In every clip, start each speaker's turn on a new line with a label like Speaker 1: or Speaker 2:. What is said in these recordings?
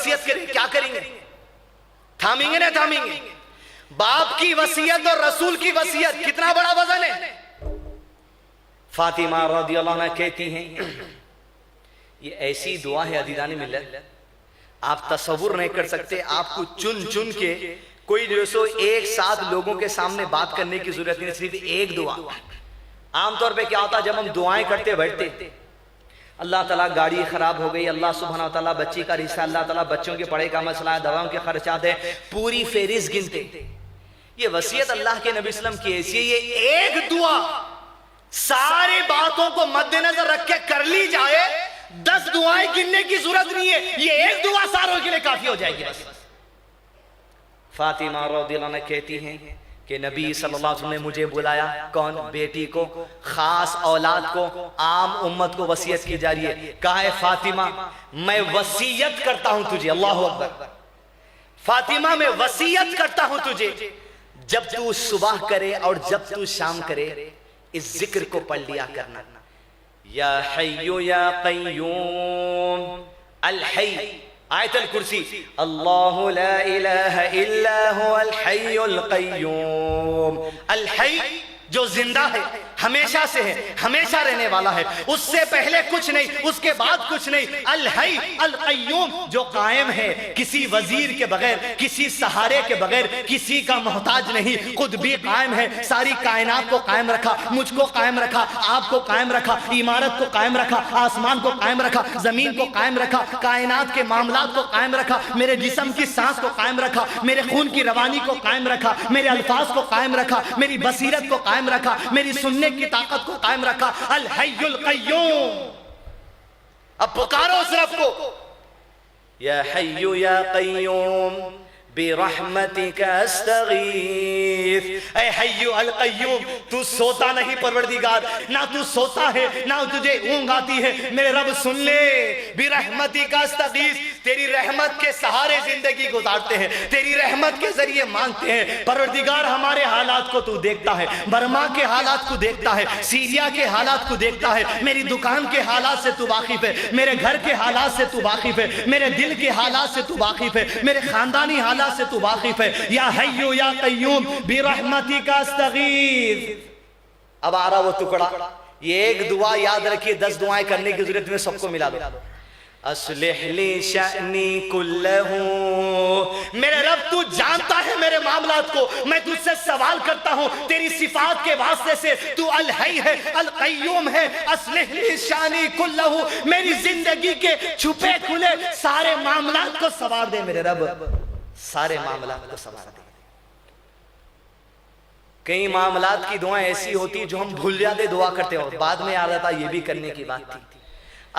Speaker 1: وصیت کریں کیا کریں گے؟ تھامیں گے نہ تھامیں گے؟ باپ کی وصیت اور رسول کی وصیت کتنا بڑا وزن ہے؟ فاطمہ رضی اللہ عنہ کہتی ہیں یہ ایسی دعا ہے عزیزان ملت، آپ تصور نہیں کر سکتے. آپ کو چن چن کے کوئی جو سو ایک ساتھ لوگوں کے سامنے بات کرنے کی ضرورت نہیں، صرف ایک دعا. عام طور پہ کیا ہوتا جب ہم دعائیں کرتے بیٹھتے، اللہ تعالیٰ گاڑی خراب ہو گئی، اللہ سبحانہ وتعالیٰ بچی کا رشتہ، اللہ تعالیٰ بچوں کے پڑھائی کا مسئلہ ہے، دواؤں کے خرچات ہیں، پوری فہرست گنتے. یہ وصیت اللہ کے نبی صلی اللہ علیہ وسلم کی ایسی ہے، یہ ایک دعا ساری باتوں کو مد نظر رکھ کے کر لی جائے، 10 دعائیں گننے کی ضرورت نہیں ہے، یہ ایک دعا ساروں کے لیے کافی ہو جائے گی بس. فاطمہ رضی اللہ عنہ کہتی ہیں کہ نبی صلی اللہ علیہ وسلم نے مجھے بلایا، کون؟ بیٹی کو، خاص اولاد کو، عام امت کو وصیت کی جا رہی ہے. کہا ہے فاطمہ میں وصیت کرتا ہوں تجھے، اللہ اکبر، فاطمہ میں وصیت کرتا ہوں تجھے، جب تو صبح کرے اور جب تو شام کرے اس ذکر کو پڑھ لیا کرنا، یا حی یا قیوم الحی، آیت الکرسی، اللہ لا الہ الا هو الحی القیوم. الحی جو زندہ ہے، ہمیشہ سے ہے، ہمیشہ رہنے والا ہے، اس سے پہلے کچھ نہیں، اس کے بعد کچھ نہیں. الحی القیوم جو قائم ہے، کسی وزیر کے بغیر، کسی سہارے کے بغیر، کسی کا محتاج نہیں، خود بھی قائم ہے، ساری کائنات کو قائم رکھا، مجھ کو قائم رکھا، آپ کو قائم رکھا، عمارت کو قائم رکھا، آسمان کو قائم رکھا، زمین کو قائم رکھا، کائنات کے معاملات کو قائم رکھا، میرے جسم کی سانس کو قائم رکھا، میرے خون کی روانی کو قائم رکھا، میرے الفاظ کو قائم رکھا، میری بصیرت کو قائم رکھا، میری سننے کی طاقت کو قائم رکھا. الحی القیوم. اب پکارو اس رب کو، یا حی یا قیوم برحمتک استغیث. اے حی القیوم، تو سوتا نہیں پروردگار، نہ تو سوتا ہے نہ تجھے اونگ آتی ہے، میرے رب سن لے. برحمتک استغیث، تیری رحمت کے سہارے زندگی گزارتے ہیں، تیری رحمت کے ذریعے مانگتے ہیں. پروردگار ہمارے حالات کو تو دیکھتا ہے، برما کے حالات کو دیکھتا ہے، سیریا کے حالات کو دیکھتا ہے، میری دکان کے حالات سے تو واقف ہے، میرے گھر کے حالات سے تو واقف ہے، میرے دل کے حالات سے تو واقف ہے، میرے خاندانی حالات سے تو واقف ہے. یا حی یا قیوم برحمتک استغیث. اب آ رہا وہ ٹکڑا، یہ ایک دعا یاد رکھیے، 10 دعائیں کرنے کی ضرورت میں سب کو ملا دو. اصلح لی شأنی کلہ، میرے رب تو جانتا ہے میرے معاملات کو، میں تجھ سے سوال کرتا ہوں تیری صفات کے واسطے سے، تو الحی ہے، القیوم ہے. اصلح لی شأنی کلہ، میری زندگی کے چھپے کھلے سارے معاملات کو سنوار دے میرے رب، سارے معاملات کو سنوار دے. کئی معاملات کی دعائیں ایسی ہوتی جو ہم بھول جاتے دعا کرتے ہو، بعد میں آ رہا تھا یہ بھی کرنے کی بات تھی.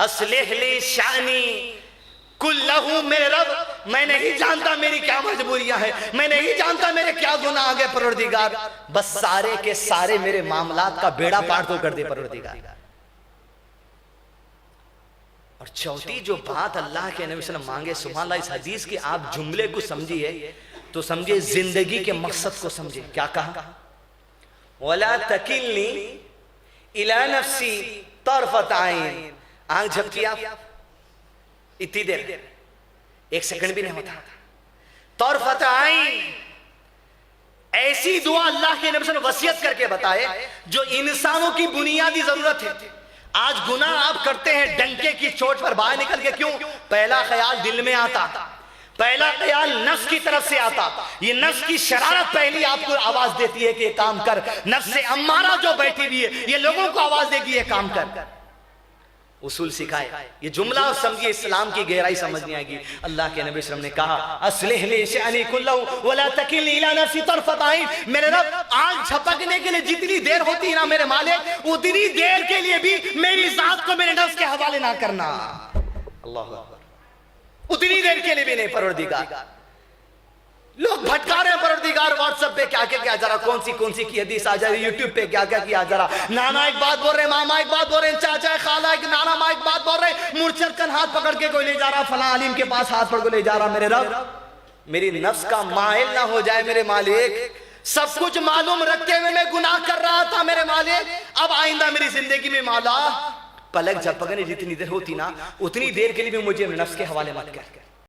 Speaker 1: اصلح لی شأنی کلہ، میرے رب میں نہیں جانتا میری کیا مجبوریاں ہیں، میں نہیں جانتا میرے کیا گناہ آگے پروردگار، بس سارے کے سارے میرے معاملات کا بیڑا پار تو کر دے پروردگار. اور چوتھی جو بات اللہ کے نبی صلی اللہ علیہ وسلم مانگے، سبحان اللہ، اس حدیث کی آپ جملے کو سمجھیے تو سمجھے زندگی کے مقصد کو سمجھے. کیا کہا؟ وَلَا تَكِلْنِي إِلَى نَفْسِي طَرْفَةَ عَيْنٍ. آنکھ جھپکی آپ اتنی دیر، 1 سیکنڈ بھی نہیں ہوتا. طرفۃ عین، ایسی دعا اللہ کے نبی صلی اللہ علیہ وسلم وصیت کر کے بتائے جو انسانوں کی بنیادی ضرورت ہے. آج گناہ آپ کرتے ہیں ڈنکے کی چوٹ پر باہر نکل کے، کیوں؟ پہلا خیال دل میں آتا، پہلا خیال نفس کی طرف سے آتا، یہ نفس کی شرارت پہلی آپ کو آواز دیتی ہے کہ یہ کام کر. نفس امارہ جو بیٹھی ہوئی ہے یہ لوگوں کو آواز دے گی یہ کام کر. اصول سکھائے، یہ جملہ سمجھیے، اسلام کی گہرائی سمجھنی آئے گی. اللہ کے نبی صلی اللہ علیہ وسلم نے کہا اصلح لی شأنی کلہ ولا تکلنی الی نفسی طرفۃ عین. میرے رب آنکھ جھپکنے کے لیے جتنی دیر ہوتی ہے نا میرے مالک، اتنی دیر کے لیے بھی میری ذات کو میرے نفس کے حوالے نہ کرنا. اللہ اکبر، اتنی دیر کے لیے بھی نہیں پروردگار. لوگ بھٹکا رہے ہیں پروردگار، واٹس ایپ پہ کیا کیا جا رہا، کون سی کی حدیث آ جا رہی، یوٹیوب پہ کیا کیا جا رہا. نانا ایک بات بول رہے ہیں، ماما ایک بات بول رہے ہیں، چاچا خالہ ایک، نانا ماں ایک بات بول رہے ہیں، مرچد کن ہاتھ پکڑ کے کوئی لے جا رہا، فلاں عالم کے پاس ہاتھ پکڑ کے لے جا رہا. میرے رب میری نفس کا مائل نہ ہو جائے میرے مالک. سب کچھ معلوم رکھتے ہوئے میں گناہ کر رہا تھا میرے مالک، اب آئندہ میری زندگی میں مولا پلک جھپکنے جتنی دیر ہوتی نا اتنی دیر کے لیے بھی مجھے نفس کے حوالے مت کر.